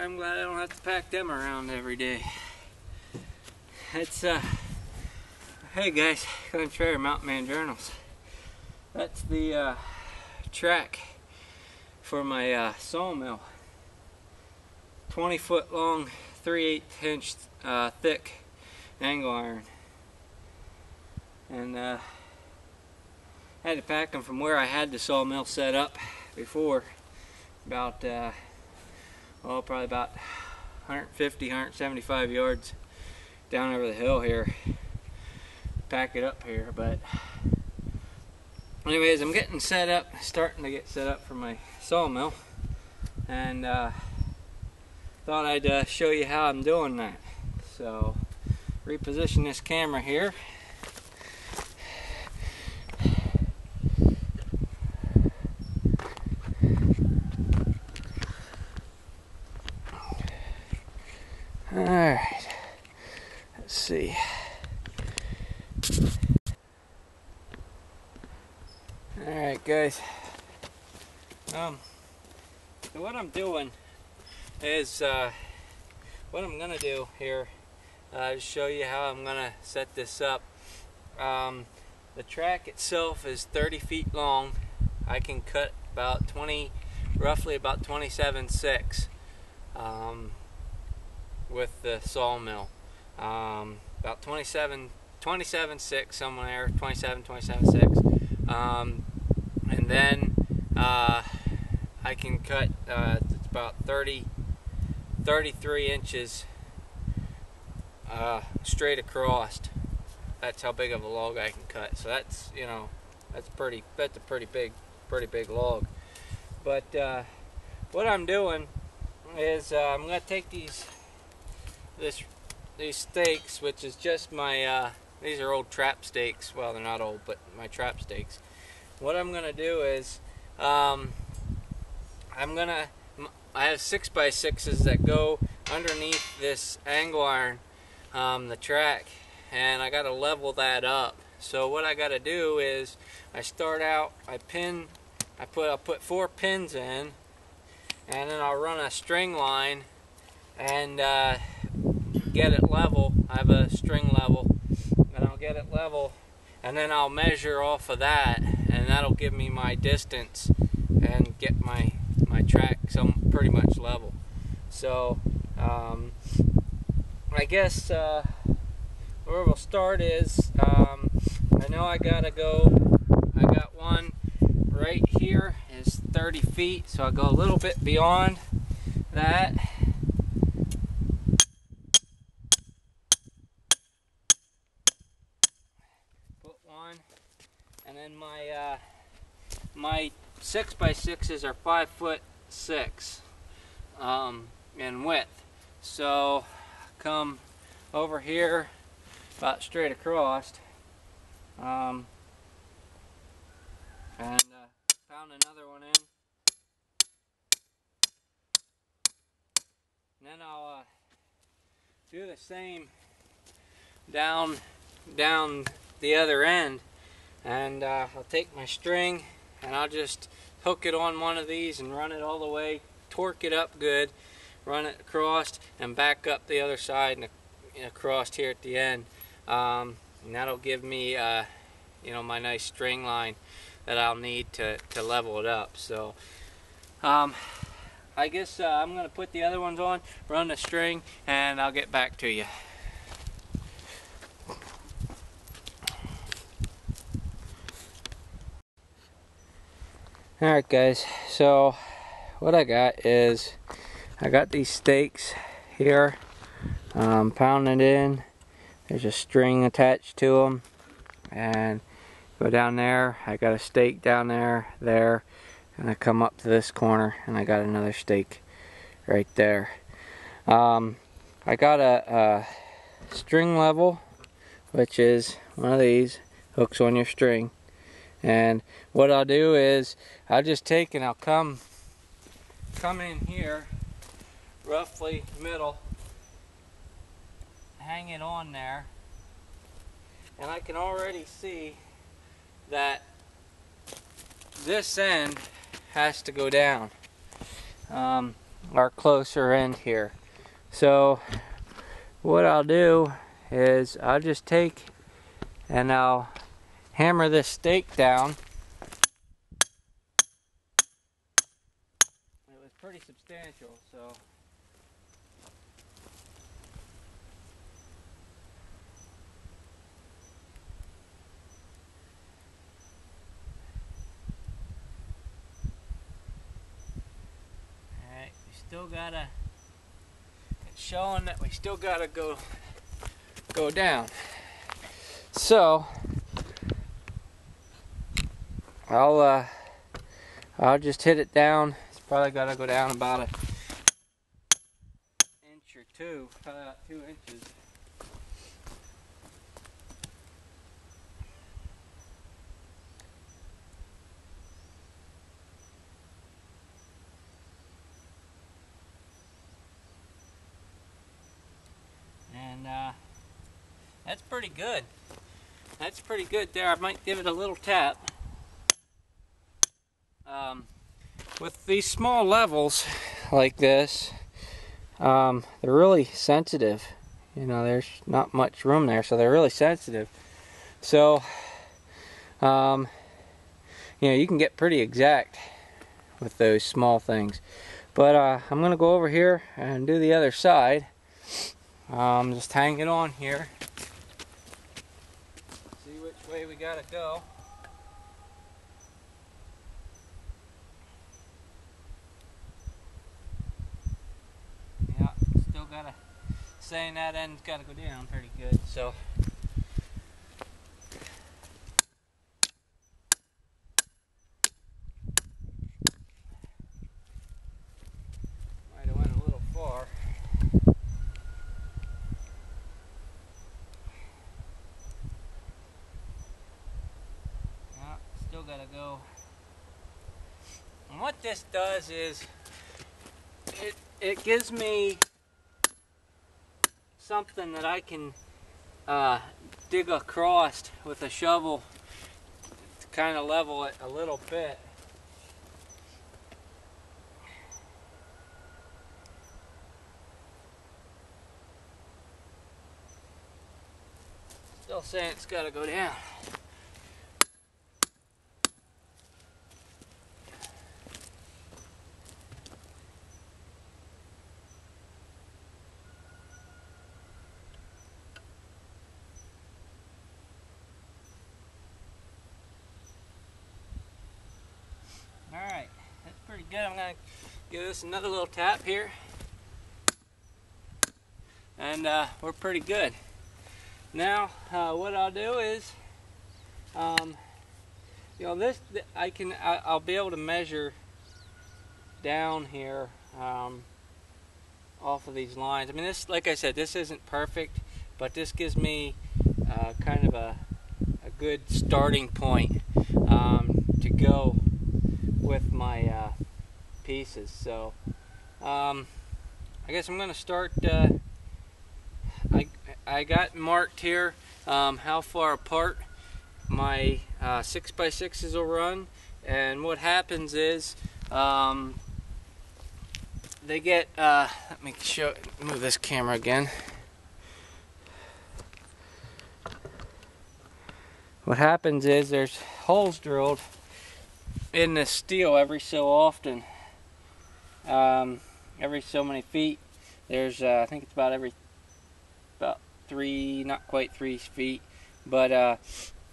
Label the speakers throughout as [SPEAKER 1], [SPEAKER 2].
[SPEAKER 1] I'm glad I don't have to pack them around every day. It's hey guys, Glen Trayer, Mountain Man Journals. That's the track for my sawmill. 20-foot long, 3/8 inch thick angle iron. And I had to pack them from where I had the sawmill set up before, about probably about 150, 175 yards down over the hill here. Pack it up here, but anyways, I'm getting set up, starting to get set up for my sawmill, and thought I'd show you how I'm doing that. So reposition this camera here. Alright, let's see. Alright guys, so what I'm doing is, what I'm going to do here is show you how I'm going to set this up. The track itself is 30 feet long. I can cut about roughly about 27.6 with the sawmill. About 27.6 somewhere, 27.6. And then I can cut it's about 33 inches straight across. That's how big of a log I can cut. So that's, you know, that's a pretty big log. But what I'm doing is I'm going to take these stakes, which is just my these are old trap stakes. Well, they're not old, but my trap stakes. What I'm going to do is I have 6x6s that go underneath this angle iron, the track, and I got to level that up. So what I got to do is I start out, I'll put 4 pins in, and then I'll run a string line and get it level. I have a string level, and I'll get it level, and then I'll measure off of that, and that'll give me my distance and get my track pretty much level. So I guess where we'll start is I know I got one right here is 30 feet, so I'll go a little bit beyond that. Put one, and then my 6x6s are 5'6" in width. So come over here about straight across, and pound another one in. And then I'll do the same down the other end, and I'll take my string and I'll just hook it on one of these and run it all the way, torque it up good, run it across and back up the other side and across here at the end, and that'll give me you know, my nice string line that I'll need to level it up. So I guess I'm gonna put the other ones on, run the string, and I'll get back to you. Alright guys, so what I got is I got these stakes here, pounded in. There's a string attached to them, and go down there. I got a stake down there, and I come up to this corner and I got another stake right there. I got a string level, which is one of these, hooks on your string. And what I'll do is I'll just take and I'll come in here, roughly middle, hang it on there, and I can already see that this end has to go down. our closer end here. So what I'll do is I'll just take and I'll hammer this stake down. It was pretty substantial, so alright, we still gotta, it's showing that we still gotta go down. So I'll just hit it down. It's probably got to go down about an inch or two, probably about 2 inches. And that's pretty good. That's pretty good there. I might give it a little tap. With these small levels like this, they're really sensitive. You know, there's not much room there, so they're really sensitive. So, you know, you can get pretty exact with those small things. But I'm going to go over here and do the other side. Just hang it on here. See which way we got to go. Gotta saying that end's gotta go down pretty good, so might have went a little far. Yeah, still gotta go. And what this does is it gives me something that I can dig across with a shovel to kind of level it a little bit. Still saying it's got to go down. Alright, that's pretty good. I'm going to give this another little tap here. And we're pretty good. Now, what I'll do is, you know, I'll be able to measure down here off of these lines. I mean, this, like I said, this isn't perfect, but this gives me kind of a good starting point to go with my pieces. So I guess I'm going to start. I got marked here how far apart my 6x6s will run, and what happens is they get. Let me move this camera again. What happens is there's holes drilled in this steel every so often, every so many feet. There's I think it's about three, not quite 3 feet, but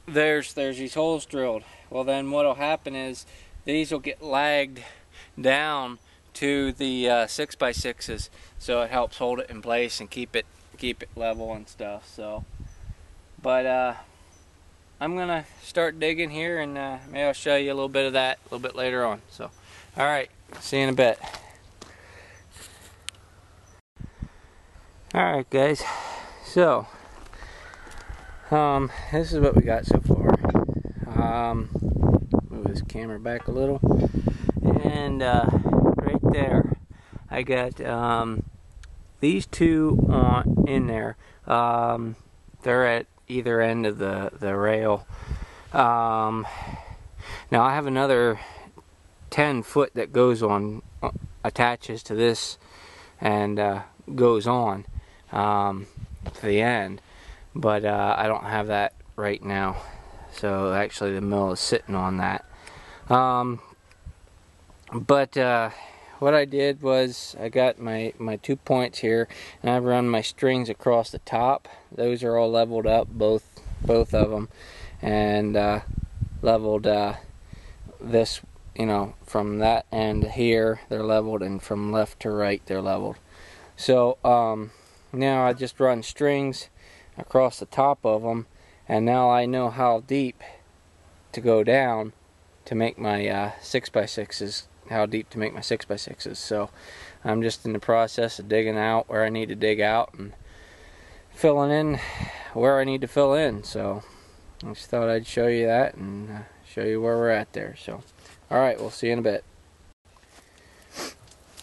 [SPEAKER 1] there's these holes drilled. Well, then what'll happen is these will get lagged down to the 6x6s, so it helps hold it in place and keep it level and stuff. So, but I'm gonna start digging here, and maybe I'll show you a little bit of that a little bit later on. So, all right, see you in a bit. All right, guys. So, this is what we got so far. Move this camera back a little, and right there, I got these two in there. They're at either end of the rail. Now I have another 10 foot that goes on attaches to this and goes on to the end, but I don't have that right now, so actually the mill is sitting on that. But what I did was I got my 2 points here, and I run my strings across the top. Those are all leveled up, both of them, and leveled this, you know, from that end here they're leveled, and from left to right they're leveled. So now I just run strings across the top of them, and now I know how deep to go down to make my 6x6s, how deep to make my 6x6s. So I'm just in the process of digging out where I need to dig out and filling in where I need to fill in. So I just thought I'd show you that and show you where we're at there. So alright, we'll see you in a bit.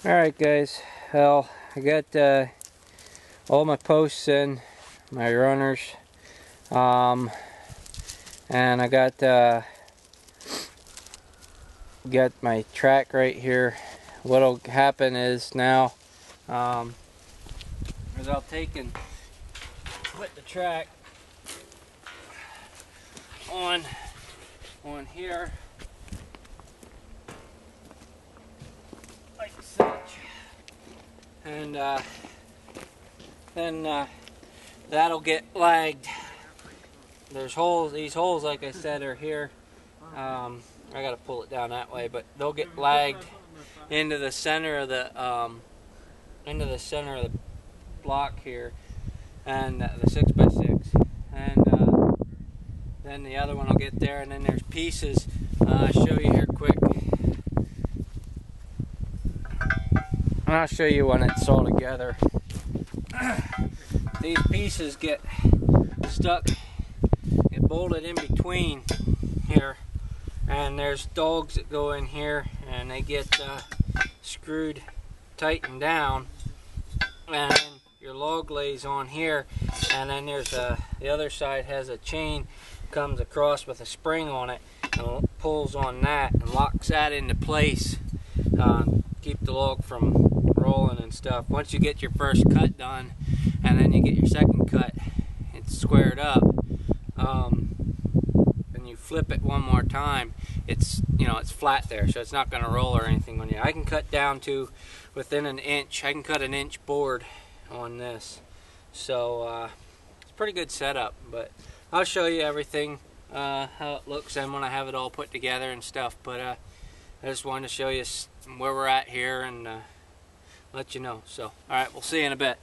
[SPEAKER 1] Alright guys, well, I got all my posts in, my runners, and I got my track right here. What'll happen is now is I'll take and put the track on here like such, and then that'll get lagged. There's holes, these holes like I said are here. I gotta pull it down that way, but they'll get lagged into the center of the block here, and the 6x6, and then the other one will get there, and then there's pieces. I'll show you here quick. And I'll show you when it's all together. These pieces get stuck, get bolted in between here, and there's dogs that go in here and they get screwed, tightened down, and then your log lays on here, and then there's the other side has a chain, comes across with a spring on it and pulls on that and locks that into place, keep the log from rolling and stuff. Once you get your first cut done and then you get your second cut, it's squared up, and you flip it one more time, it's, you know, it's flat there, so it's not going to roll or anything on you. I can cut down to within an inch. I can cut an inch board on this, so it's a pretty good setup. But I'll show you everything, how it looks, and when I have it all put together and stuff. But I just wanted to show you where we're at here and let you know. So alright, we'll see you in a bit.